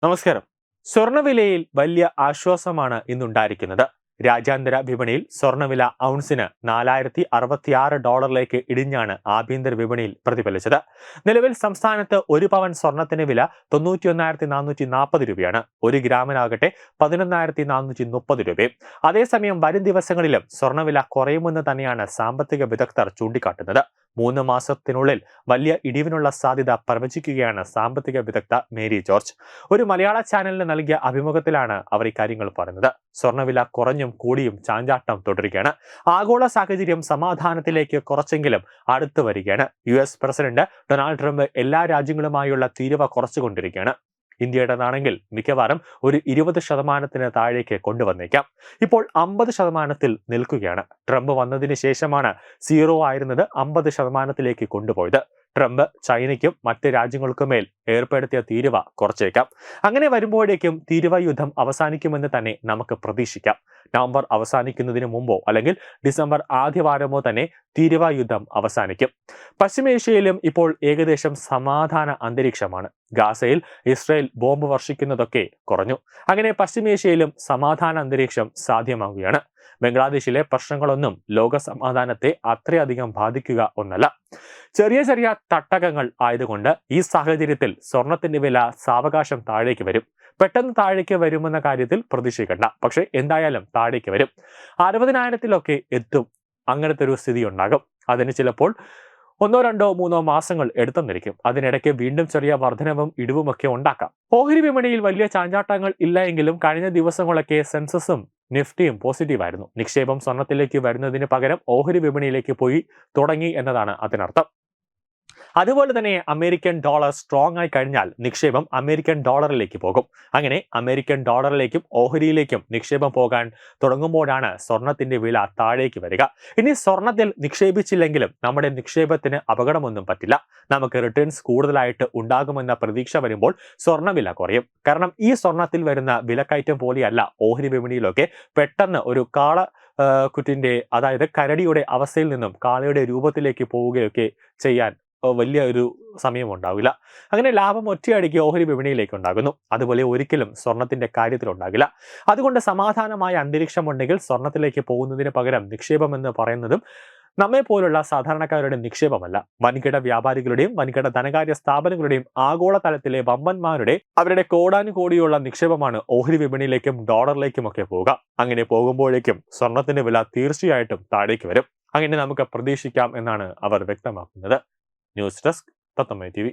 നമസ്കാരം. സ്വർണ്ണവിലയിൽ വലിയ ആശ്വാസമാണ് ഇന്നുണ്ടായിരിക്കുന്നത്. രാജ്യാന്തര വിപണിയിൽ സ്വർണ്ണവില ഔൺസിന് $4066 ഇടിഞ്ഞാണ് ആഭ്യന്തര വിപണിയിൽ പ്രതിഫലിച്ചത്. നിലവിൽ സംസ്ഥാനത്ത് ഒരു പവൻ സ്വർണത്തിന് വില 91,440 രൂപയാണ്. ഒരു ഗ്രാമിനാകട്ടെ 11,430 രൂപയും. അതേസമയം വരും ദിവസങ്ങളിലും സ്വർണ്ണവില കുറയുമെന്ന് തന്നെയാണ് സാമ്പത്തിക വിദഗ്ധർ ചൂണ്ടിക്കാട്ടുന്നത്. 3 മാസത്തിനുള്ളിൽ വലിയ ഇടിവിനുള്ള സാധ്യത പ്രവചിക്കുകയാണ് സാമ്പത്തിക വിദഗ്ധ മേരി ജോർജ്. ഒരു മലയാള ചാനലിന് നൽകിയ അഭിമുഖത്തിലാണ് അവർ ഇക്കാര്യങ്ങൾ പറയുന്നത്. സ്വർണ്ണവില കുറഞ്ഞും കൂടിയും ചാഞ്ചാട്ടം തുടരുകയാണ്. ആഗോള സാഹചര്യം സമാധാനത്തിലേക്ക് കുറച്ചെങ്കിലും അടുത്തു വരികയാണ്. US പ്രസിഡന്റ് ഡൊണാൾഡ് ട്രംപ് എല്ലാ രാജ്യങ്ങളുമായുള്ള തീരുവ കുറച്ചുകൊണ്ടിരിക്കുകയാണ്. ഇന്ത്യയുടേതാണെങ്കിൽ മിക്കവാറും ഒരു 20% താഴേക്ക് കൊണ്ടുവന്നേക്കാം. ഇപ്പോൾ 50% നിൽക്കുകയാണ്. ട്രംപ് വന്നതിന് ശേഷമാണ് 0 ആയിരുന്നത് 50%ലേക്ക് കൊണ്ടുപോയത്. ട്രംപ് ചൈനയ്ക്കും മറ്റ് രാജ്യങ്ങൾക്കുമേൽ ഏർപ്പെടുത്തിയ തീരുവ കുറച്ചേക്കാം. അങ്ങനെ വരുമ്പോഴേക്കും തീരുവ യുദ്ധം അവസാനിക്കുമെന്ന് തന്നെ നമുക്ക് പ്രതീക്ഷിക്കാം. നവംബർ അവസാനിക്കുന്നതിന് മുമ്പോ അല്ലെങ്കിൽ ഡിസംബർ ആദ്യവാരമോ തന്നെ തീരുവ യുദ്ധം അവസാനിക്കും. പശ്ചിമേഷ്യയിലും ഇപ്പോൾ ഏകദേശം സമാധാന അന്തരീക്ഷമാണ്. ഗാസയിൽ ഇസ്രയേൽ ബോംബ് വർഷിക്കുന്നതൊക്കെ കുറഞ്ഞു. അങ്ങനെ പശ്ചിമേഷ്യയിലും സമാധാന അന്തരീക്ഷം സാധ്യമാവുകയാണ്. ബംഗ്ലാദേശിലെ പ്രശ്നങ്ങളൊന്നും ലോക സമാധാനത്തെ അത്രയധികം ബാധിക്കുക ഒന്നല്ല. ചെറിയ ചെറിയ തട്ടകങ്ങൾ ആയതുകൊണ്ട് ഈ സാഹചര്യത്തിൽ സ്വർണത്തിന്റെ വില സാവകാശം താഴേക്ക് വരും. പെട്ടെന്ന് താഴേക്ക് വരുമെന്ന കാര്യത്തിൽ പ്രതീക്ഷിക്കണ്ട. പക്ഷെ എന്തായാലും താഴേക്ക് വരും. 60,000-ലൊക്കെ എത്തും. അങ്ങനത്തെ ഒരു സ്ഥിതി ഉണ്ടാകും. അതിന് ചിലപ്പോൾ 1, 2, 3 മാസങ്ങൾ എടുത്തെന്നിരിക്കും. അതിനിടയ്ക്ക് വീണ്ടും ചെറിയ വർധനവും ഇടിവുമൊക്കെ ഉണ്ടാക്കാം. ഓഹരി വിപണിയിൽ വലിയ ചാഞ്ചാട്ടങ്ങൾ ഇല്ല എങ്കിലും കഴിഞ്ഞ ദിവസങ്ങളൊക്കെ സെൻസസും നിഫ്റ്റിയും പോസിറ്റീവായിരുന്നു. നിക്ഷേപം സ്വർണത്തിലേക്ക് വരുന്നതിന് പകരം ഓഹരി വിപണിയിലേക്ക് പോയി തുടങ്ങി എന്നതാണ് അതിനർത്ഥം. അതുപോലെ തന്നെ അമേരിക്കൻ ഡോളർ സ്ട്രോങ് ആയി കഴിഞ്ഞാൽ നിക്ഷേപം അമേരിക്കൻ ഡോളറിലേക്ക് പോകും. അങ്ങനെ അമേരിക്കൻ ഡോളറിലേക്കും ഓഹരിയിലേക്കും നിക്ഷേപം പോകാൻ തുടങ്ങുമ്പോഴാണ് സ്വർണത്തിന്റെ വില താഴേക്ക് വരിക. ഇനി സ്വർണത്തിൽ നിക്ഷേപിച്ചില്ലെങ്കിലും നമ്മുടെ നിക്ഷേപത്തിന് അപകടമൊന്നും പറ്റില്ല. നമുക്ക് റിട്ടേൺസ് കൂടുതലായിട്ട് ഉണ്ടാകുമെന്ന പ്രതീക്ഷ വരുമ്പോൾ സ്വർണ്ണവില കുറയും. കാരണം ഈ സ്വർണത്തിൽ വരുന്ന വിലക്കയറ്റം പോലെയല്ല ഓഹരി വിപണിയിലൊക്കെ പെട്ടെന്ന് ഒരു കുറ്റിന്റെ അതായത് കരടിയുടെ അവസ്ഥയിൽ നിന്നും കാളയുടെ രൂപത്തിലേക്ക് പോവുകയൊക്കെ ചെയ്യാൻ വലിയ ഒരു സമയം ഉണ്ടാവില്ല. അങ്ങനെ ലാഭം ഒറ്റയടിക്ക് ഓഹരി വിപണിയിലേക്ക് ഉണ്ടാകുന്നു. അതുപോലെ ഒരിക്കലും സ്വർണത്തിന്റെ കാര്യത്തിൽ ഉണ്ടാകില്ല. അതുകൊണ്ട് സമാധാനമായ അന്തരീക്ഷം ഉണ്ടെങ്കിൽ സ്വർണത്തിലേക്ക് പോകുന്നതിന് പകരം നിക്ഷേപം എന്ന് പറയുന്നതും നമ്മെ പോലുള്ള സാധാരണക്കാരുടെ നിക്ഷേപമല്ല. വൻകിട വ്യാപാരികളുടെയും വൻകിട ധനകാര്യ സ്ഥാപനങ്ങളുടെയും ആഗോള തലത്തിലെ വമ്പന്മാരുടെ അവരുടെ കോടാനുകോടിയുള്ള നിക്ഷേപമാണ് ഓഹരി വിപണിയിലേക്കും ഡോളറിലേക്കും ഒക്കെ പോവുക. അങ്ങനെ പോകുമ്പോഴേക്കും സ്വർണത്തിന്റെ വില തീർച്ചയായിട്ടും താഴേക്ക് വരും. അങ്ങനെ നമുക്ക് പ്രതീക്ഷിക്കാം എന്നാണ് അവർ വ്യക്തമാക്കുന്നത്. ന്യൂസ് ഡെസ്ക് തത്വമൈ TV.